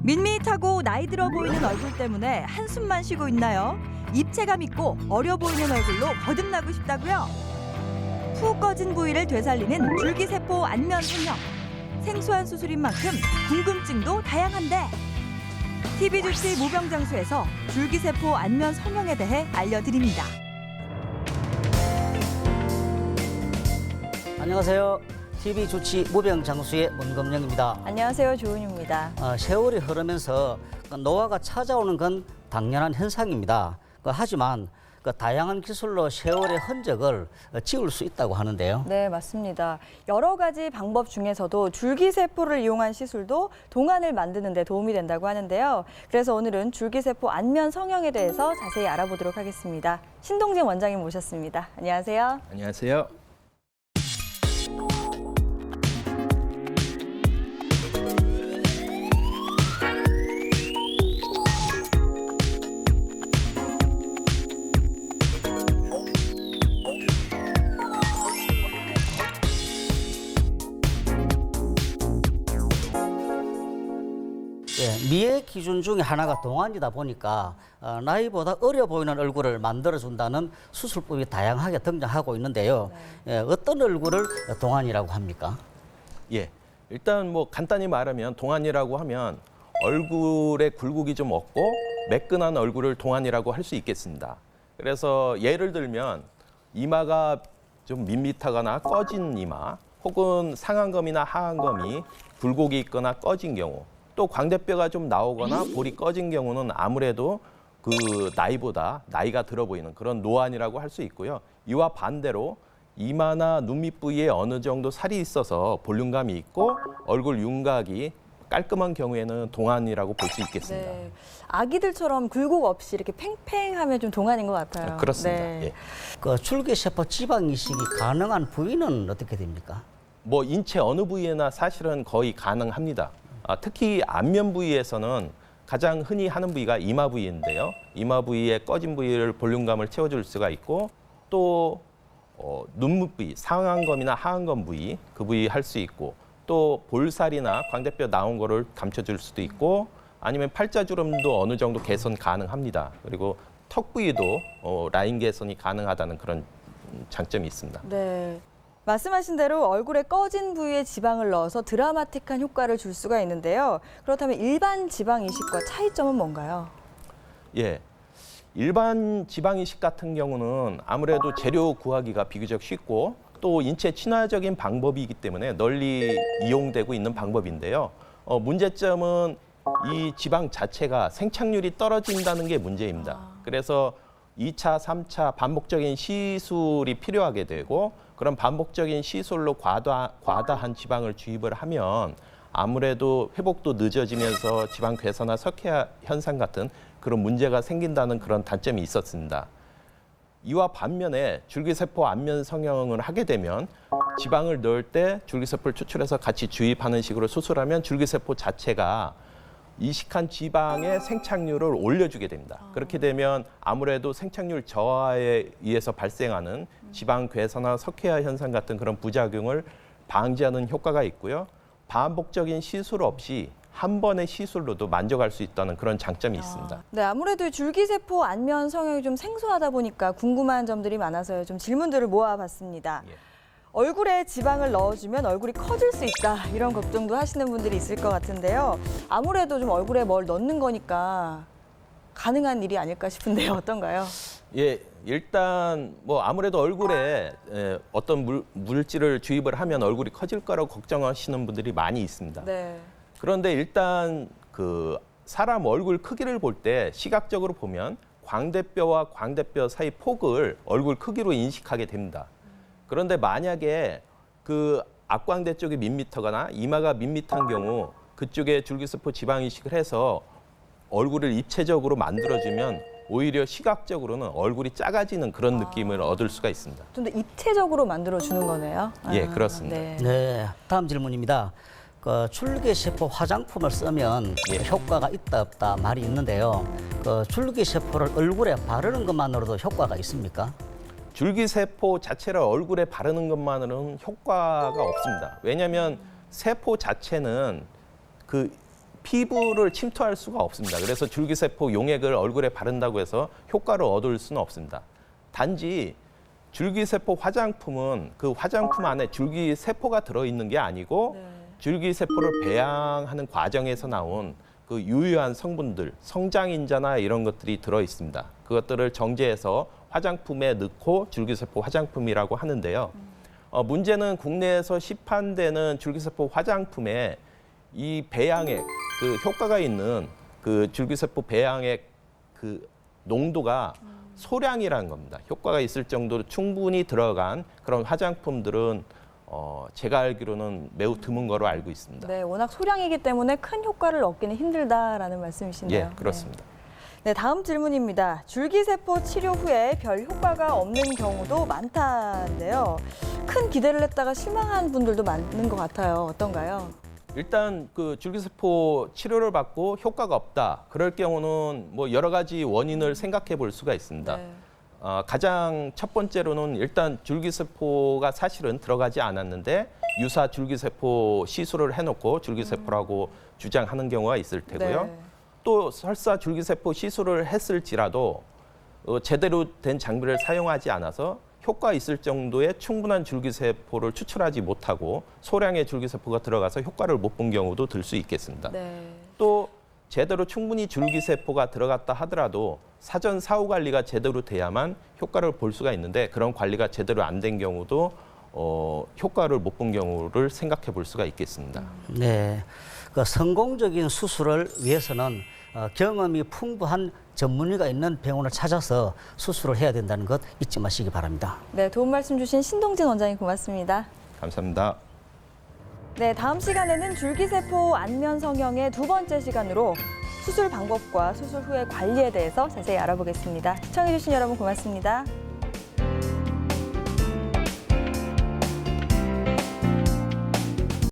밋밋하고 나이 들어 보이는 얼굴 때문에 한숨만 쉬고 있나요? 입체감 있고 어려 보이는 얼굴로 거듭나고 싶다고요? 푹 꺼진 부위를 되살리는 줄기세포 안면 성형. 생소한 수술인 만큼 궁금증도 다양한데 TV주치 모병장수에서 줄기세포 안면 성형에 대해 알려드립니다. 안녕하세요. TV주치 모병장수의 문검영입니다. 안녕하세요. 조은유입니다. 세월이 흐르면서 노화가 찾아오는 건 당연한 현상입니다. 하지만 다양한 기술로 세월의 흔적을 지울 수 있다고 하는데요. 네, 맞습니다. 여러 가지 방법 중에서도 줄기세포를 이용한 시술도 동안을 만드는 데 도움이 된다고 하는데요. 그래서 오늘은 줄기세포 안면 성형에 대해서 자세히 알아보도록 하겠습니다. 신동진 원장님 모셨습니다. 안녕하세요. 안녕하세요. 미의 기준 중에 하나가 동안이다 보니까 나이보다 어려 보이는 얼굴을 만들어준다는 수술법이 다양하게 등장하고 있는데요. 어떤 얼굴을 동안이라고 합니까? 예, 일단 뭐 간단히 말하면 동안이라고 하면 얼굴에 굴곡이 좀 없고 매끈한 얼굴을 동안이라고 할 수 있겠습니다. 그래서 예를 들면 이마가 좀 밋밋하거나 꺼진 이마, 혹은 상안검이나 하안검이 굴곡이 있거나 꺼진 경우, 또 광대뼈가 좀 나오거나 볼이 꺼진 경우는 아무래도 그 나이가 들어 보이는 그런 노안이라고 할 수 있고요. 이와 반대로 이마나 눈 밑 부위에 어느 정도 살이 있어서 볼륨감이 있고 얼굴 윤곽이 깔끔한 경우에는 동안이라고 볼 수 있겠습니다. 네, 아기들처럼 굴곡 없이 이렇게 팽팽하면 좀 동안인 것 같아요. 그렇습니다. 네. 예. 줄기세포 지방 이식이 가능한 부위는 어떻게 됩니까? 뭐 인체 어느 부위에나 사실은 거의 가능합니다. 특히 안면 부위에서는 가장 흔히 하는 부위가 이마 부위인데요. 이마 부위의 꺼진 부위를 볼륨감을 채워줄 수가 있고, 또 눈밑 부위, 상안검이나 하안검 부위, 그 부위 할 수 있고, 또 볼살이나 광대뼈 나온 거를 감춰줄 수도 있고, 아니면 팔자주름도 어느 정도 개선 가능합니다. 그리고 턱 부위도 라인 개선이 가능하다는 그런 장점이 있습니다. 네. 말씀하신 대로 얼굴에 꺼진 부위에 지방을 넣어서 드라마틱한 효과를 줄 수가 있는데요. 그렇다면 일반 지방 이식과 차이점은 뭔가요? 예, 일반 지방 이식 같은 경우는 아무래도 재료 구하기가 비교적 쉽고 또 인체 친화적인 방법이기 때문에 널리 이용되고 있는 방법인데요. 문제점은 이 지방 자체가 생착률이 떨어진다는 게 문제입니다. 그래서 2차, 3차 반복적인 시술이 필요하게 되고, 그런 반복적인 시술로 과다한 지방을 주입을 하면 아무래도 회복도 늦어지면서 지방 괴사나 석회 현상 같은 그런 문제가 생긴다는 그런 단점이 있었습니다. 이와 반면에 줄기세포 안면 성형을 하게 되면 지방을 넣을 때 줄기세포를 추출해서 같이 주입하는 식으로 수술하면 줄기세포 자체가 이식한 지방의 생착률을 올려주게 됩니다. 그렇게 되면 아무래도 생착률 저하에 의해서 발생하는 지방 괴사나 석회화 현상 같은 그런 부작용을 방지하는 효과가 있고요. 반복적인 시술 없이 한 번의 시술로도 만족할 수 있다는 그런 장점이 있습니다. 네, 아무래도 줄기세포 안면 성형이 좀 생소하다 보니까 궁금한 점들이 많아서요. 좀 질문들을 모아봤습니다. 예. 얼굴에 지방을 넣어주면 얼굴이 커질 수 있다, 이런 걱정도 하시는 분들이 있을 것 같은데요. 아무래도 좀 얼굴에 뭘 넣는 거니까 가능한 일이 아닐까 싶은데요. 어떤가요? 예, 일단 뭐 아무래도 얼굴에 어떤 물질을 주입을 하면 얼굴이 커질 거라고 걱정하시는 분들이 많이 있습니다. 네. 그런데 일단 그 사람 얼굴 크기를 볼 때 시각적으로 보면 광대뼈와 광대뼈 사이 폭을 얼굴 크기로 인식하게 됩니다. 그런데 만약에 그 앞광대 쪽이 밋밋하거나 이마가 밋밋한 경우 그쪽에 줄기세포 지방 이식을 해서 얼굴을 입체적으로 만들어주면 오히려 시각적으로는 얼굴이 작아지는 그런 느낌을 얻을 수가 있습니다. 좀 더 입체적으로 만들어주는 거네요. 예, 그렇습니다. 네. 네, 다음 질문입니다. 줄기세포 화장품을 쓰면 예. 효과가 있다 없다 말이 있는데요. 줄기세포를 얼굴에 바르는 것만으로도 효과가 있습니까? 줄기세포 자체를 얼굴에 바르는 것만으로는 효과가 없습니다. 왜냐하면 세포 자체는 그 피부를 침투할 수가 없습니다. 그래서 줄기세포 용액을 얼굴에 바른다고 해서 효과를 얻을 수는 없습니다. 단지 줄기세포 화장품은 그 화장품 안에 줄기세포가 들어있는 게 아니고 줄기세포를 배양하는 과정에서 나온 그 유효한 성분들, 성장인자나 이런 것들이 들어있습니다. 그것들을 정제해서 화장품에 넣고 줄기세포 화장품이라고 하는데요. 문제는 국내에서 시판되는 줄기세포 화장품에 이 배양액, 그 효과가 있는 그 줄기세포 배양액 그 농도가 소량이라는 겁니다. 효과가 있을 정도로 충분히 들어간 그런 화장품들은 제가 알기로는 매우 드문 거로 알고 있습니다. 네, 워낙 소량이기 때문에 큰 효과를 얻기는 힘들다라는 말씀이신데요. 예, 그렇습니다. 네, 다음 질문입니다. 줄기세포 치료 후에 별 효과가 없는 경우도 많다는데요. 큰 기대를 했다가 실망한 분들도 많은 것 같아요. 어떤가요? 일단 그 줄기세포 치료를 받고 효과가 없다. 그럴 경우는 뭐 여러 가지 원인을 생각해 볼 수가 있습니다. 네. 가장 첫 번째로는 일단 줄기세포가 사실은 들어가지 않았는데 유사 줄기세포 시술을 해놓고 줄기세포라고 주장하는 경우가 있을 테고요. 네. 또 설사 줄기세포 시술을 했을지라도 제대로 된 장비를 사용하지 않아서 효과 있을 정도의 충분한 줄기세포를 추출하지 못하고 소량의 줄기세포가 들어가서 효과를 못 본 경우도 들 수 있겠습니다. 네. 또 제대로 충분히 줄기세포가 들어갔다 하더라도 사전 사후 관리가 제대로 돼야만 효과를 볼 수가 있는데 그런 관리가 제대로 안 된 경우도 효과를 못 본 경우를 생각해 볼 수가 있겠습니다. 네, 그 성공적인 수술을 위해서는 경험이 풍부한 전문의가 있는 병원을 찾아서 수술을 해야 된다는 것 잊지 마시기 바랍니다. 네, 도움 말씀 주신 신동진 원장님 고맙습니다. 감사합니다. 네, 다음 시간에는 줄기세포 안면 성형의 두 번째 시간으로 수술 방법과 수술 후의 관리에 대해서 자세히 알아보겠습니다. 시청해주신 여러분 고맙습니다.